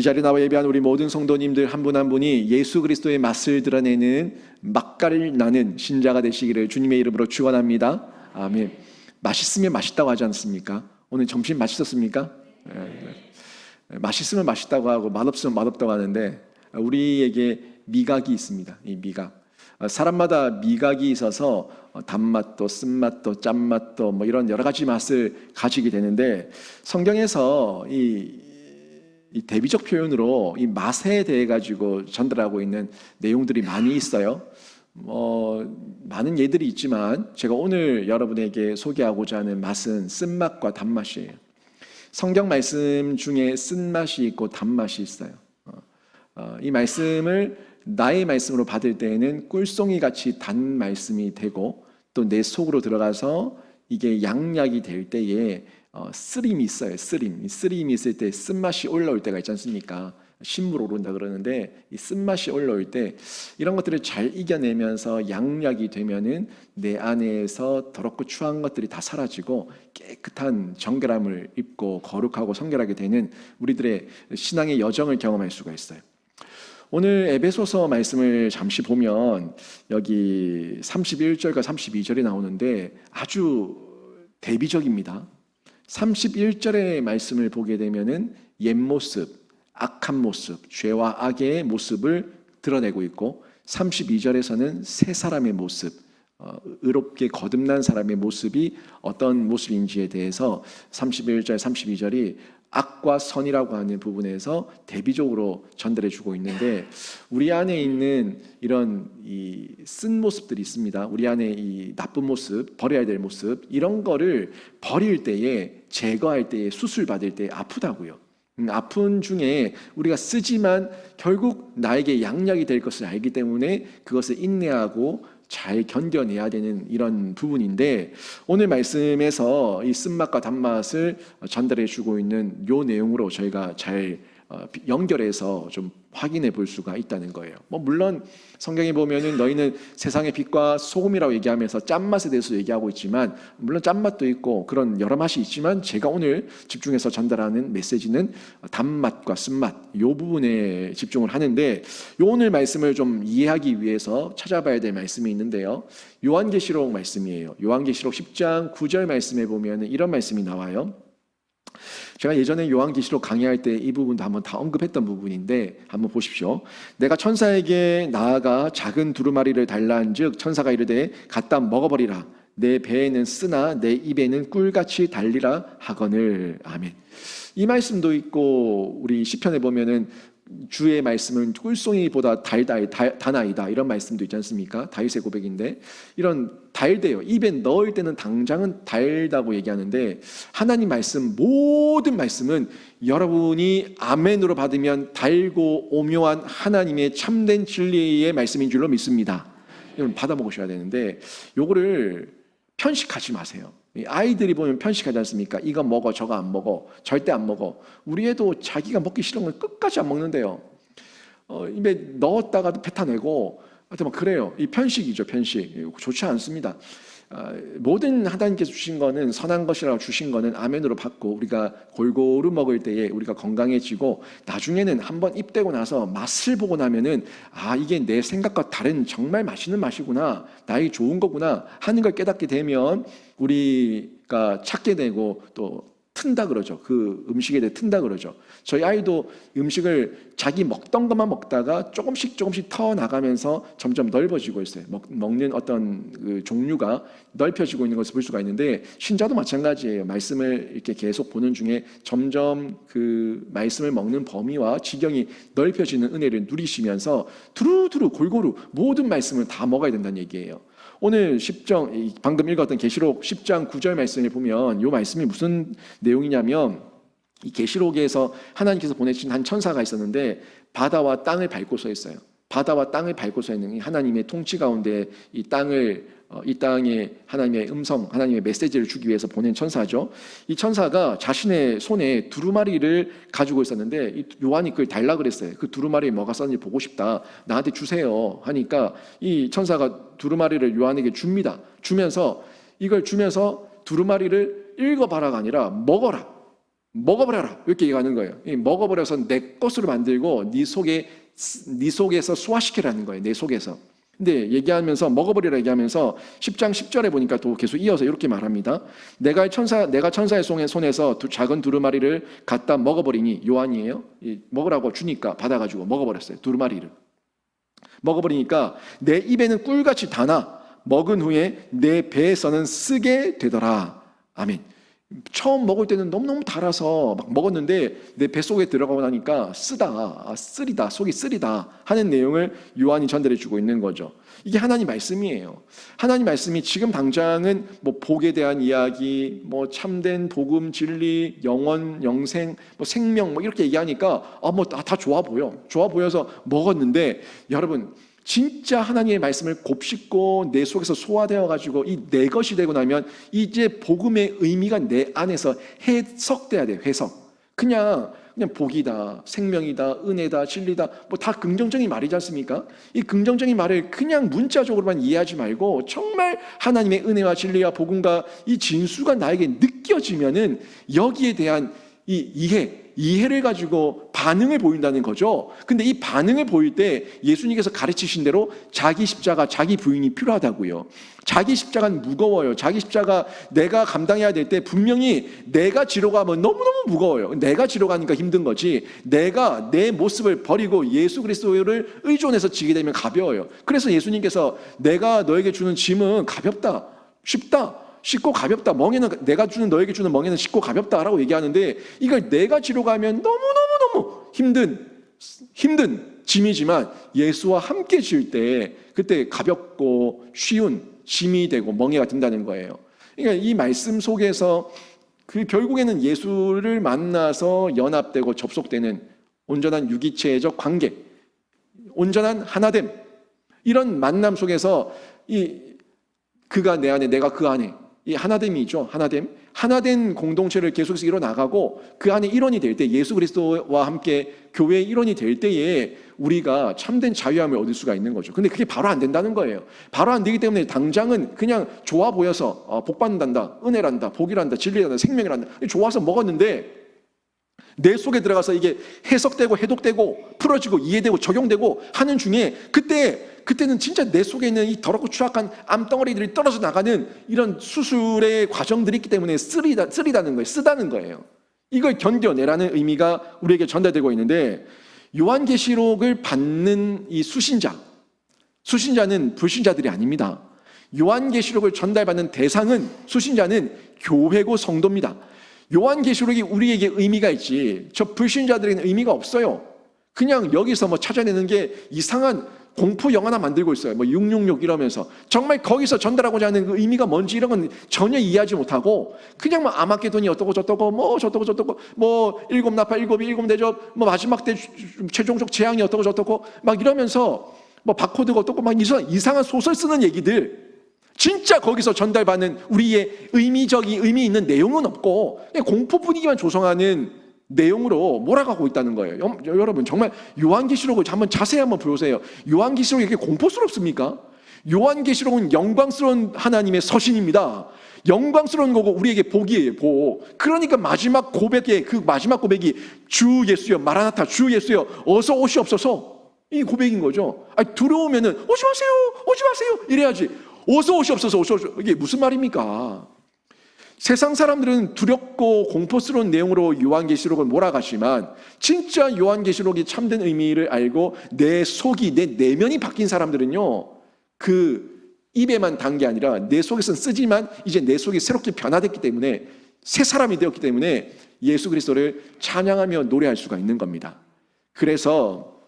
이 자리에 나와 예배한 우리 모든 성도님들 한 분 한 분이 예수 그리스도의 맛을 드러내는 맛깔을 나는 신자가 되시기를 주님의 이름으로 축원합니다. 아멘. 맛있으면 맛있다고 하지 않습니까? 오늘 점심 맛있었습니까? 맛있으면 맛있다고 하고 맛없으면 맛없다고 하는데 우리에게 미각이 있습니다. 이 미각. 사람마다 미각이 있어서 단맛도 쓴맛도 짠맛도 뭐 이런 여러 가지 맛을 가지게 되는데 성경에서 이 대비적 표현으로 이 맛에 대해 가지고 전달하고 있는 내용들이 많이 있어요. 많은 예들이 있지만 제가 오늘 여러분에게 소개하고자 하는 맛은 쓴맛과 단맛이에요. 성경 말씀 중에 쓴맛이 있고 단맛이 있어요. 이 말씀을 나의 말씀으로 받을 때에는 꿀송이 같이 단 말씀이 되고 또 내 속으로 들어가서 이게 양약이 될 때에 쓰림이 있어요. 쓰림이 있을 때 쓴맛이 올라올 때가 있지 않습니까? 신물 오른다 그러는데 이 쓴맛이 올라올 때 이런 것들을 잘 이겨내면서 양약이 되면은 내 안에서 더럽고 추한 것들이 다 사라지고 깨끗한 정결함을 입고 거룩하고 성결하게 되는 우리들의 신앙의 여정을 경험할 수가 있어요. 오늘 에베소서 말씀을 잠시 보면 여기 31절과 32절이 나오는데 아주 대비적입니다. 31절의 말씀을 보게 되면은 옛 모습, 악한 모습, 죄와 악의 모습을 드러내고 있고 32절에서는 새 사람의 모습, 의롭게 거듭난 사람의 모습이 어떤 모습인지에 대해서 31절, 32절이 악과 선이라고 하는 부분에서 대비적으로 전달해 주고 있는데 우리 안에 있는 이런 이 쓴 모습들이 있습니다. 우리 안에 이 나쁜 모습, 버려야 될 모습 이런 거를 버릴 때에 제거할 때에 수술 받을 때 아프다고요. 아픈 중에 우리가 쓰지만 결국 나에게 양약이 될 것을 알기 때문에 그것을 인내하고 잘 견뎌내야 되는 이런 부분인데 오늘 말씀에서 이 쓴맛과 단맛을 전달해 주고 있는 요 내용으로 저희가 잘 연결해서 좀 확인해 볼 수가 있다는 거예요. 물론 성경에 보면은 너희는 세상의 빛과 소금이라고 얘기하면서 짠맛에 대해서 얘기하고 있지만 물론 짠맛도 있고 그런 여러 맛이 있지만 제가 오늘 집중해서 전달하는 메시지는 단맛과 쓴맛 요 부분에 집중을 하는데 요 오늘 말씀을 좀 이해하기 위해서 찾아봐야 될 말씀이 있는데요. 요한계시록 말씀이에요. 요한계시록 10장 9절 말씀에 보면은 이런 말씀이 나와요. 제가 예전에 요한계시록 강의할 때 이 부분도 한번 다 언급했던 부분인데 한번 보십시오. 내가 천사에게 나아가 작은 두루마리를 달라한즉 천사가 이르되 갖다 먹어버리라. 내 배에는 쓰나 내 입에는 꿀같이 달리라 하거늘. 아멘. 이 말씀도 있고 우리 시편에 보면은 주의 말씀은 꿀송이보다 다나이다 이런 말씀도 있지 않습니까? 다윗의 고백인데 이런 달대요. 입에 넣을 때는 당장은 달다고 얘기하는데 하나님 말씀 모든 말씀은 여러분이 아멘으로 받으면 달고 오묘한 하나님의 참된 진리의 말씀인 줄로 믿습니다. 여러분 받아 먹으셔야 되는데 요거를 편식하지 마세요. 아이들이 보면 편식하지 않습니까? 이거 먹어 저거 안 먹어 절대 안 먹어. 우리 애도 자기가 먹기 싫은 걸 끝까지 안 먹는데요. 입에 넣었다가도 뱉어내고 하여튼 그래요. 이 편식이죠. 편식 좋지 않습니다. 모든 하나님께서 주신 거는 선한 것이라고 주신 거는 아멘으로 받고 우리가 골고루 먹을 때에 우리가 건강해지고 나중에는 한번 입대고 나서 맛을 보고 나면은 이게 내 생각과 다른 정말 맛있는 맛이구나 나에게 좋은 거구나 하는 걸 깨닫게 되면 우리가 찾게 되고 또 튼다 그러죠. 그 음식에 대해 튼다 그러죠. 저희 아이도 음식을 자기 먹던 것만 먹다가 조금씩 터 나가면서 점점 넓어지고 있어요. 먹는 어떤 그 종류가 넓혀지고 있는 것을 볼 수가 있는데 신자도 마찬가지예요. 말씀을 이렇게 계속 보는 중에 점점 그 말씀을 먹는 범위와 지경이 넓혀지는 은혜를 누리시면서 두루두루 골고루 모든 말씀을 다 먹어야 된다는 얘기예요. 오늘 10장 방금 읽었던 계시록 10장 9절 말씀을 보면 이 말씀이 무슨 내용이냐면 이 계시록에서 하나님께서 보내신 한 천사가 있었는데 바다와 땅을 밟고 서 있어요. 바다와 땅을 밟고 서 있는 하나님의 통치 가운데 이 땅에 하나님의 음성, 하나님의 메시지를 주기 위해서 보낸 천사죠. 이 천사가 자신의 손에 두루마리를 가지고 있었는데 요한이 그걸 달라 그랬어요. 그 두루마리에 뭐가 썼는지 보고 싶다. 나한테 주세요. 하니까 이 천사가 두루마리를 요한에게 줍니다. 주면서 두루마리를 읽어봐라가 아니라 먹어라. 먹어버려라 이렇게 얘기하는 거예요. 먹어버려서 내 것으로 만들고 네 속에서 소화시키라는 거예요. 내 속에서. 근데 얘기하면서 먹어버리라 얘기하면서 10장 10절에 보니까 또 계속 이어서 이렇게 말합니다. 내가 천사의 손에서 작은 두루마리를 갖다 먹어버리니, 요한이에요. 먹으라고 주니까 받아가지고 먹어버렸어요. 두루마리를 먹어버리니까 내 입에는 꿀같이 다나 먹은 후에 내 배에서는 쓰게 되더라. 아멘. 처음 먹을 때는 너무너무 달아서 막 먹었는데 내 뱃속에 들어가고 나니까 쓰리다, 속이 쓰리다 하는 내용을 요한이 전달해 주고 있는 거죠. 이게 하나님 말씀이에요. 하나님 말씀이 지금 당장은 뭐 복에 대한 이야기, 뭐 참된 복음, 진리, 영원, 영생, 뭐 생명 뭐 이렇게 얘기하니까 다 좋아 보여서 먹었는데, 여러분 진짜 하나님의 말씀을 곱씹고 내 속에서 소화되어 가지고 이 내 것이 되고 나면 이제 복음의 의미가 내 안에서 해석돼야 돼요. 해석. 그냥 복이다, 생명이다, 은혜다, 진리다 뭐 다 긍정적인 말이지 않습니까? 이 긍정적인 말을 그냥 문자적으로만 이해하지 말고 정말 하나님의 은혜와 진리와 복음과 이 진수가 나에게 느껴지면은 여기에 대한 이 이해를 가지고 반응을 보인다는 거죠. 근데 이 반응을 보일 때 예수님께서 가르치신 대로 자기 십자가, 자기 부인이 필요하다고요. 자기 십자가는 무거워요. 자기 십자가 내가 감당해야 될 때 분명히 내가 지러 가면 너무너무 무거워요. 내가 지러 가니까 힘든 거지, 내가 내 모습을 버리고 예수 그리스도를 의존해서 지게 되면 가벼워요. 그래서 예수님께서 내가 너에게 주는 짐은 가볍다, 쉽고 가볍다. 멍에는 내가 너에게 주는 멍에는 쉽고 가볍다라고 얘기하는데, 이걸 내가 지러 가면 너무 힘든 짐이지만 예수와 함께 질 때 그때 가볍고 쉬운 짐이 되고 멍에가 된다는 거예요. 그러니까 이 말씀 속에서 결국에는 예수를 만나서 연합되고 접속되는 온전한 유기체적 관계, 온전한 하나됨, 이런 만남 속에서 그가 내 안에, 내가 그 안에, 이 하나됨이죠. 하나된 공동체를 계속해서 이뤄나가고 그 안에 일원이 될 때, 예수 그리스도와 함께 교회의 일원이 될 때에 우리가 참된 자유함을 얻을 수가 있는 거죠. 근데 그게 바로 안 된다는 거예요. 바로 안 되기 때문에 당장은 그냥 좋아 보여서 복받는단다, 은혜란다, 복이란다, 진리란다, 생명이란다 좋아서 먹었는데, 내 속에 들어가서 이게 해석되고 해독되고 풀어지고 이해되고 적용되고 하는 중에 그때는 진짜 내 속에 있는 이 더럽고 추악한 암덩어리들이 떨어져 나가는 이런 수술의 과정들이 있기 때문에 쓰리다는 거예요. 쓰다는 거예요. 이걸 견뎌내라는 의미가 우리에게 전달되고 있는데, 요한계시록을 받는 이 수신자는 불신자들이 아닙니다. 요한계시록을 전달받는 수신자는 교회고 성도입니다. 요한계시록이 우리에게 의미가 있지 저 불신자들에게는 의미가 없어요. 그냥 여기서 뭐 찾아내는 게 이상한 공포 영화나 만들고 있어요. 뭐 666 이러면서 정말 거기서 전달하고자 하는 그 의미가 뭔지 이런 건 전혀 이해하지 못하고 그냥 뭐 아마게돈이 어떠고 저떠고 뭐 저떠고 뭐 일곱 나팔 일곱 대접 뭐 마지막 때 최종적 재앙이 어떠고 저떠고 막 이러면서 뭐 바코드가 어떠고 막 이상한 소설 쓰는 얘기들, 진짜 거기서 전달받는 우리의 의미 있는 내용은 없고 그냥 공포 분위기만 조성하는 내용으로 몰아가고 있다는 거예요. 여러분 정말 요한계시록을 자세히 한번 보세요. 요한계시록이 이렇게 공포스럽습니까? 요한계시록은 영광스러운 하나님의 서신입니다. 영광스러운 거고 우리에게 복이에요, 복. 그러니까 마지막 고백이 주 예수여, 마라나타, 주 예수여 어서 오시옵소서, 이 고백인 거죠. 들어오면은 오지 마세요 이래야지. 어서 오시옵소서, 이게 무슨 말입니까? 세상 사람들은 두렵고 공포스러운 내용으로 요한계시록을 몰아가지만 진짜 요한계시록이 참된 의미를 알고 내 속이, 내 내면이 바뀐 사람들은요, 그 입에만 단 게 아니라 내 속에서는 쓰지만 이제 내 속이 새롭게 변화됐기 때문에, 새 사람이 되었기 때문에 예수 그리스도를 찬양하며 노래할 수가 있는 겁니다. 그래서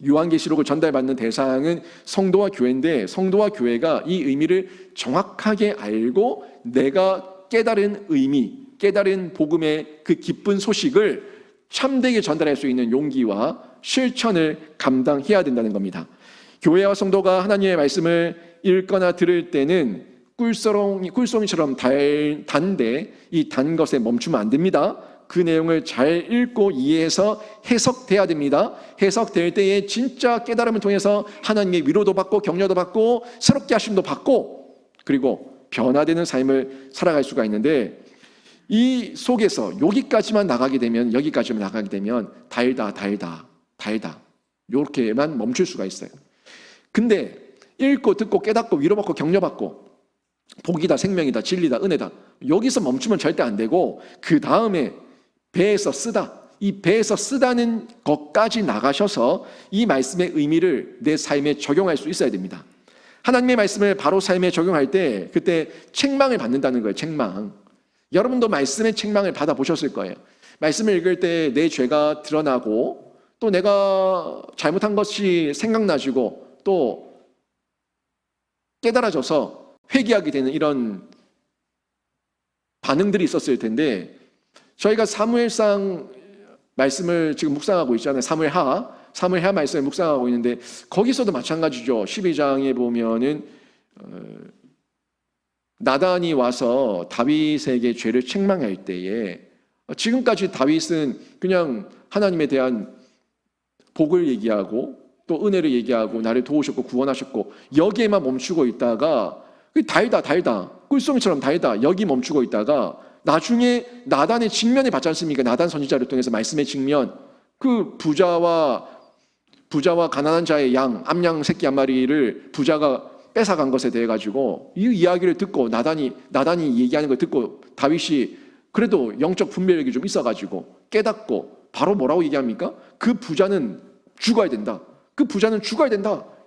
요한계시록을 전달받는 대상은 성도와 교회인데, 성도와 교회가 이 의미를 정확하게 알고 내가 깨달은 의미, 깨달은 복음의 그 기쁜 소식을 참되게 전달할 수 있는 용기와 실천을 감당해야 된다는 겁니다. 교회와 성도가 하나님의 말씀을 읽거나 들을 때는 꿀송이처럼 단데 이 단 것에 멈추면 안 됩니다. 그 내용을 잘 읽고 이해해서 해석돼야 됩니다. 해석될 때에 진짜 깨달음을 통해서 하나님의 위로도 받고 격려도 받고 새롭게 하심도 받고 그리고 변화되는 삶을 살아갈 수가 있는데, 이 속에서 여기까지만 나가게 되면, 여기까지만 나가게 되면 달다 이렇게만 멈출 수가 있어요. 근데 읽고 듣고 깨닫고 위로받고 격려받고 복이다, 생명이다, 진리다, 은혜다, 여기서 멈추면 절대 안 되고, 그 다음에 배에서 쓰다, 이 배에서 쓰다는 것까지 나가셔서 이 말씀의 의미를 내 삶에 적용할 수 있어야 됩니다. 하나님의 말씀을 바로 삶에 적용할 때 그때 책망을 받는다는 거예요. 책망. 여러분도 말씀의 책망을 받아보셨을 거예요. 말씀을 읽을 때 내 죄가 드러나고 또 내가 잘못한 것이 생각나시고 또 깨달아져서 회개하게 되는 이런 반응들이 있었을 텐데, 저희가 사무엘상 말씀을 지금 묵상하고 있잖아요. 사무엘하 말씀을 묵상하고 있는데 거기서도 마찬가지죠. 12장에 보면은 나단이 와서 다윗에게 죄를 책망할 때에, 지금까지 다윗은 그냥 하나님에 대한 복을 얘기하고 또 은혜를 얘기하고 나를 도우셨고 구원하셨고 여기에만 멈추고 있다가 달다 꿀송이처럼 달다 여기 멈추고 있다가 나중에 나단의 직면을 받지 않습니까? 나단 선지자를 통해서 말씀의 직면, 그 부자와 가난한 자의 양, 암양 새끼 한 마리를 부자가 뺏어간 것에 대해 가지고 이 이야기를 듣고 나단이 얘기하는 걸 듣고 다윗이 그래도 영적 분별력이 좀 있어가지고 깨닫고 바로 뭐라고 얘기합니까? 그 부자는 죽어야 된다.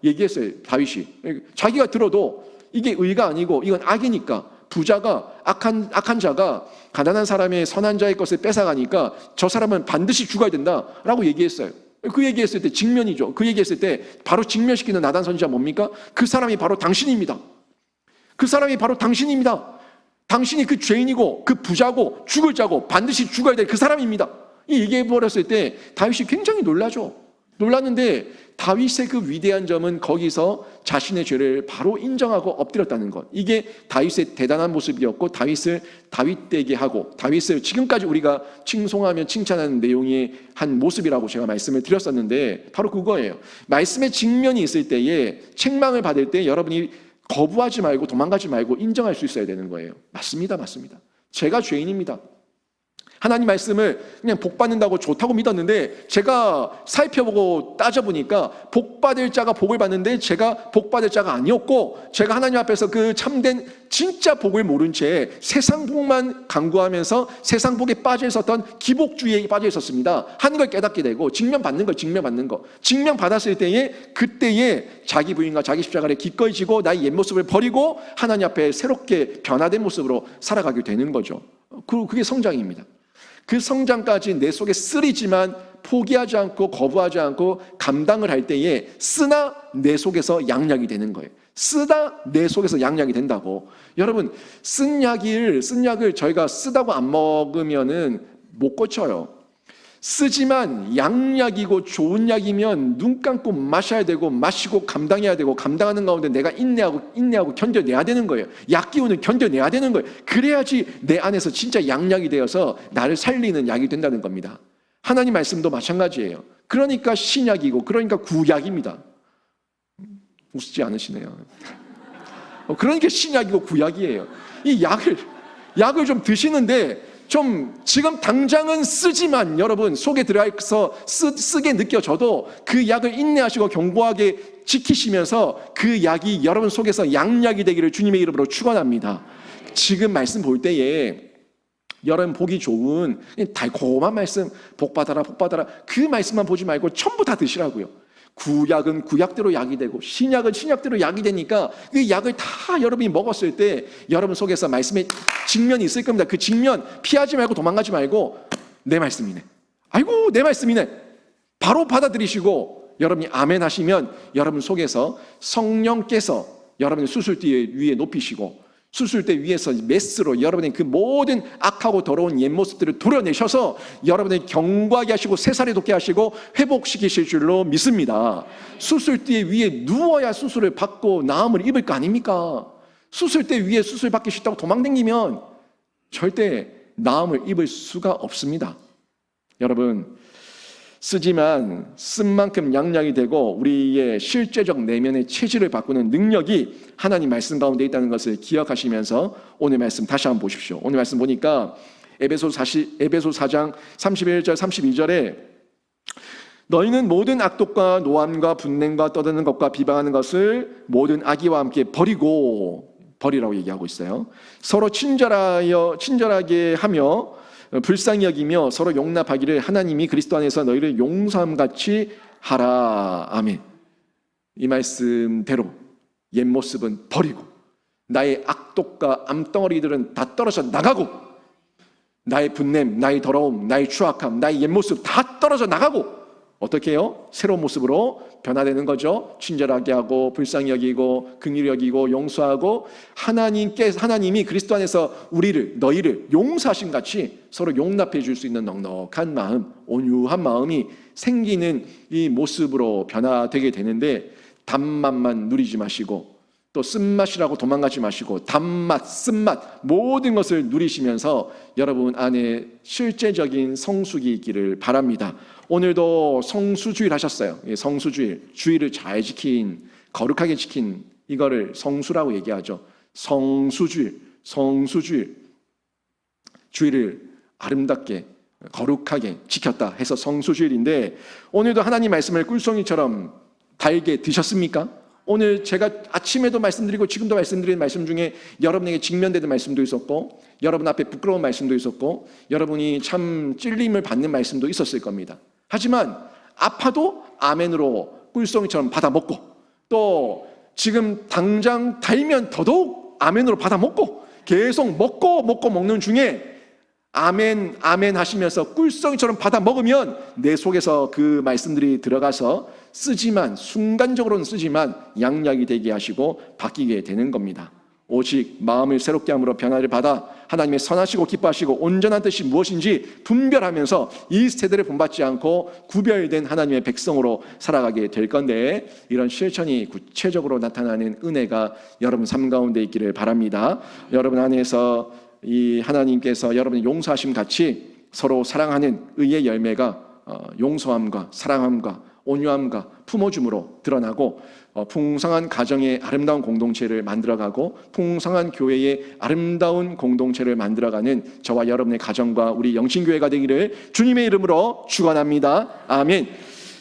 얘기했어요. 다윗이. 자기가 들어도 이게 의가 아니고 이건 악이니까, 부자가 악한 자가 가난한 사람의 선한 자의 것을 뺏어가니까 저 사람은 반드시 죽어야 된다라고 얘기했어요. 그 얘기했을 때 직면이죠. 그 얘기했을 때 바로 직면시키는 나단 선지자 뭡니까? 그 사람이 바로 당신입니다. 당신이 그 죄인이고 그 부자고 죽을 자고 반드시 죽어야 될 그 사람입니다. 이 얘기해버렸을 때 다윗이 굉장히 놀랐는데 다윗의 그 위대한 점은 거기서 자신의 죄를 바로 인정하고 엎드렸다는 것. 이게 다윗의 대단한 모습이었고 다윗을 다윗되게 하고 다윗을 지금까지 우리가 칭송하며 칭찬하는 내용의 한 모습이라고 제가 말씀을 드렸었는데 바로 그거예요. 말씀의 직면이 있을 때에 책망을 받을 때 여러분이 거부하지 말고 도망가지 말고 인정할 수 있어야 되는 거예요. 맞습니다. 제가 죄인입니다. 하나님 말씀을 그냥 복 받는다고 좋다고 믿었는데 제가 살펴보고 따져보니까 복 받을 자가 복을 받는데 제가 복 받을 자가 아니었고, 제가 하나님 앞에서 그 참된 진짜 복을 모른 채 세상 복만 강구하면서 세상 복에 빠져 있었던 기복주의에 빠져 있었습니다. 하는 걸 깨닫게 되고 직면 받는 거. 직면 받았을 때에 그때에 자기 부인과 자기 십자가를 기꺼이 지고 나의 옛 모습을 버리고 하나님 앞에 새롭게 변화된 모습으로 살아가게 되는 거죠. 그게 성장입니다. 그 성장까지 내 속에 쓰리지만 포기하지 않고 거부하지 않고 감당을 할 때에 쓰나 내 속에서 양약이 되는 거예요. 쓰다 내 속에서 양약이 된다고. 여러분, 쓴 약을 저희가 쓰다고 안 먹으면은 못 고쳐요. 쓰지만 양약이고 좋은 약이면 눈 감고 마셔야 되고 마시고 감당해야 되고, 감당하는 가운데 내가 인내하고 견뎌내야 되는 거예요. 약 기운을 견뎌내야 되는 거예요. 그래야지 내 안에서 진짜 양약이 되어서 나를 살리는 약이 된다는 겁니다. 하나님 말씀도 마찬가지예요. 그러니까 신약이고 그러니까 구약입니다. 웃지 않으시네요. 그러니까 신약이고 구약이에요. 이 약을 좀 드시는데 좀 지금 당장은 쓰지만 여러분 속에 들어가서 쓰게 느껴져도 그 약을 인내하시고 견고하게 지키시면서 그 약이 여러분 속에서 양약이 되기를 주님의 이름으로 축원합니다. 지금 말씀 볼 때에 여러분 보기 좋은 달콤한 말씀, 복 받아라 그 말씀만 보지 말고 전부 다 드시라고요. 구약은 구약대로 약이 되고 신약은 신약대로 약이 되니까 그 약을 다 여러분이 먹었을 때 여러분 속에서 말씀의 직면이 있을 겁니다. 그 직면 피하지 말고 도망가지 말고 내 말씀이네, 아이고 내 말씀이네 바로 받아들이시고 여러분이 아멘 하시면 여러분 속에서 성령께서 여러분의 수술대 위에 높이시고 수술대 위에서 메스로 여러분의 그 모든 악하고 더러운 옛 모습들을 도려내셔서 여러분의 견고하게 하시고 새살이 돋게 하시고 회복시키실 줄로 믿습니다. 수술대 위에 누워야 수술을 받고 나음을 입을 거 아닙니까? 수술대 위에 수술 받기 싫다고 도망다니면 절대 나음을 입을 수가 없습니다. 여러분, 쓰지만 쓴 만큼 양약이 되고 우리의 실제적 내면의 체질을 바꾸는 능력이 하나님 말씀 가운데 있다는 것을 기억하시면서 오늘 말씀 다시 한번 보십시오. 오늘 말씀 보니까 에베소 4장 31절 32절에 너희는 모든 악독과 노함과 분냄과 떠드는 것과 비방하는 것을 모든 악의와 함께 버리라고 얘기하고 있어요. 서로 친절하게 하며 불쌍히 여기며 서로 용납하기를 하나님이 그리스도 안에서 너희를 용서함 같이 하라. 아멘. 이 말씀대로 옛 모습은 버리고 나의 악독과 암덩어리들은 다 떨어져 나가고 나의 분냄, 나의 더러움, 나의 추악함, 나의 옛 모습 다 떨어져 나가고 어떻게 해요? 새로운 모습으로 변화되는 거죠. 친절하게 하고 불쌍히 여기고 긍휼히 여기고 용서하고 하나님이 그리스도 안에서 너희를 용서하신 같이 서로 용납해 줄 수 있는 넉넉한 마음, 온유한 마음이 생기는 이 모습으로 변화되게 되는데 단맛만 누리지 마시고 또 쓴맛이라고 도망가지 마시고 단맛, 쓴맛 모든 것을 누리시면서 여러분 안에 실제적인 성숙이 있기를 바랍니다. 오늘도 성수주일 하셨어요. 성수주일, 주일을 잘 지킨, 거룩하게 지킨 이거를 성수라고 얘기하죠. 성수주일, 주일을 아름답게 거룩하게 지켰다 해서 성수주일인데 오늘도 하나님 말씀을 꿀송이처럼 달게 드셨습니까? 오늘 제가 아침에도 말씀드리고 지금도 말씀드리는 말씀 중에 여러분에게 직면되는 말씀도 있었고 여러분 앞에 부끄러운 말씀도 있었고 여러분이 참 찔림을 받는 말씀도 있었을 겁니다. 하지만 아파도 아멘으로 꿀송이처럼 받아 먹고 또 지금 당장 달면 더더욱 아멘으로 받아 먹고 계속 먹는 중에 아멘 하시면서 꿀송이처럼 받아 먹으면 내 속에서 그 말씀들이 들어가서 순간적으로는 쓰지만 양약이 되게 하시고 바뀌게 되는 겁니다. 오직 마음을 새롭게 함으로 변화를 받아 하나님의 선하시고 기뻐하시고 온전한 뜻이 무엇인지 분별하면서 이 세대를 본받지 않고 구별된 하나님의 백성으로 살아가게 될 건데 이런 실천이 구체적으로 나타나는 은혜가 여러분 삶 가운데 있기를 바랍니다. 여러분 안에서 이 하나님께서 여러분의 용서하심 같이 서로 사랑하는 의의 열매가 용서함과 사랑함과 온유함과 품어줌으로 드러나고 풍성한 가정의 아름다운 공동체를 만들어가고 풍성한 교회의 아름다운 공동체를 만들어가는 저와 여러분의 가정과 우리 영신교회가 되기를 주님의 이름으로 축원합니다. 아멘.